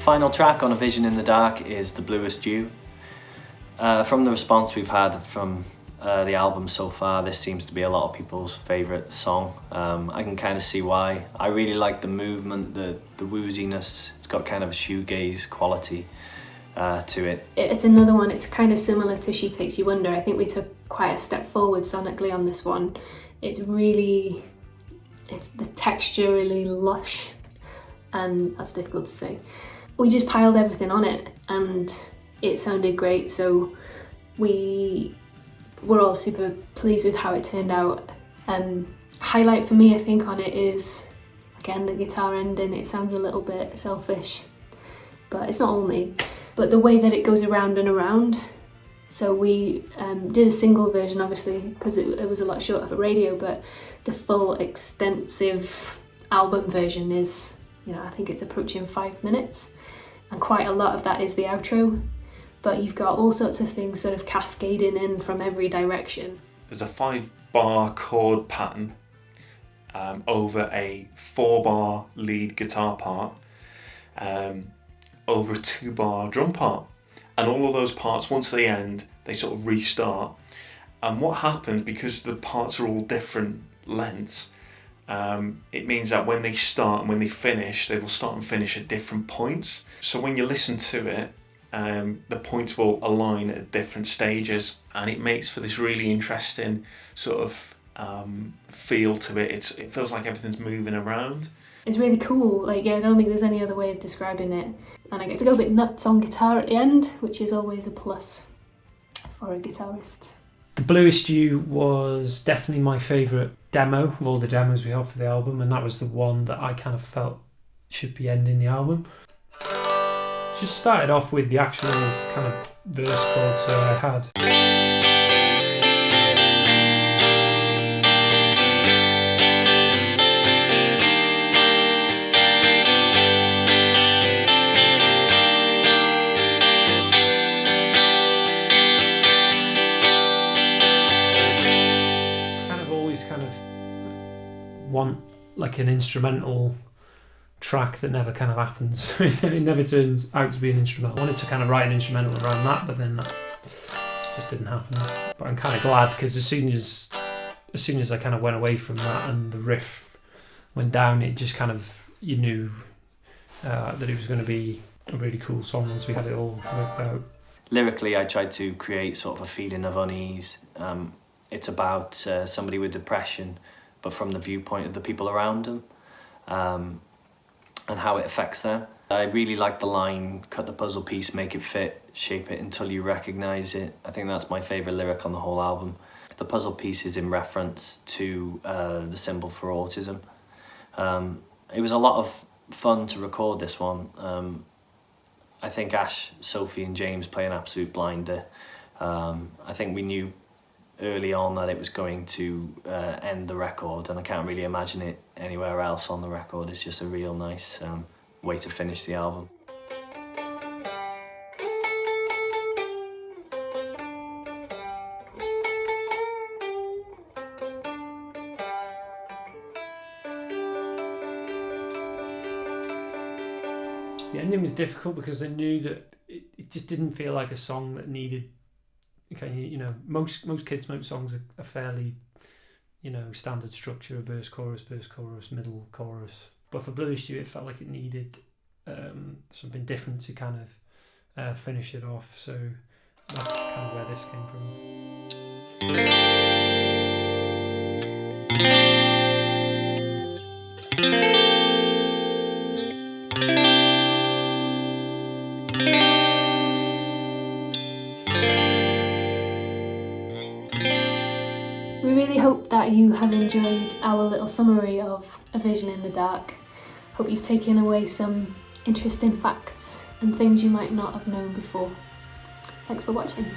Final track on A Vision in the Dark is the Bluest You. From the response we've had from the album so far, this seems to be a lot of people's favourite song. I can kind of see why. I really like the movement, the wooziness. It's got kind of a shoegaze quality to it. It's another one, it's kind of similar to She Takes You Under. I think we took quite a step forward sonically on this one. It's the texture really lush, and that's difficult to say. We just piled everything on it and it sounded great, so we were all super pleased with how it turned out. Highlight for me, I think, on it is, again, the guitar ending. It sounds a little bit selfish, but it's not only. But the way that it goes around and around. So we did a single version, obviously, because it was a lot shorter for radio, but the full extensive album version is, I think it's approaching 5 minutes, and quite a lot of that is the outro, but you've got all sorts of things sort of cascading in from every direction. There's a 5-bar chord pattern over a 4-bar lead guitar part, over a 2-bar drum part. And all of those parts, once they end, they sort of restart. And what happens, because the parts are all different lengths, it means that when they start and when they finish, they will start and finish at different points. So when you listen to it, the points will align at different stages, and it makes for this really interesting sort of feel to it. It feels like everything's moving around. It's really cool. I don't think there's any other way of describing it. And I get to go a bit nuts on guitar at the end, which is always a plus for a guitarist. The Bluest You was definitely my favourite demo of all the demos we have for the album, and that was the one that I kind of felt should be ending the album. Just started off with the actual kind of verse chords I had. Want like an instrumental track that never kind of happens. It never turns out to be an instrumental. I wanted to kind of write an instrumental around that, but then that just didn't happen. But I'm kind of glad, because as soon as I kind of went away from that and the riff went down, it just kind of, you knew that it was going to be a really cool song once we had it all worked out. Lyrically, I tried to create sort of a feeling of unease. It's about somebody with depression, but from the viewpoint of the people around them, and how it affects them. I really like the line, cut the puzzle piece, make it fit, shape it until you recognise it. I think that's my favourite lyric on the whole album. The puzzle piece is in reference to the symbol for autism. It was a lot of fun to record this one. I think Ash, Sophie and James play an absolute blinder. I think we knew early on that it was going to end the record, and I can't really imagine it anywhere else on the record. It's just a real nice way to finish the album. The ending was difficult because I knew that it just didn't feel like a song that needed. Okay, most Kidsmoke songs are fairly, standard structure of verse, chorus, middle, chorus. But for Bluest You, it felt like it needed something different to kind of finish it off. So that's kind of where this came from. We really hope that you have enjoyed our little summary of A Vision in the Dark. Hope you've taken away some interesting facts and things you might not have known before. Thanks for watching.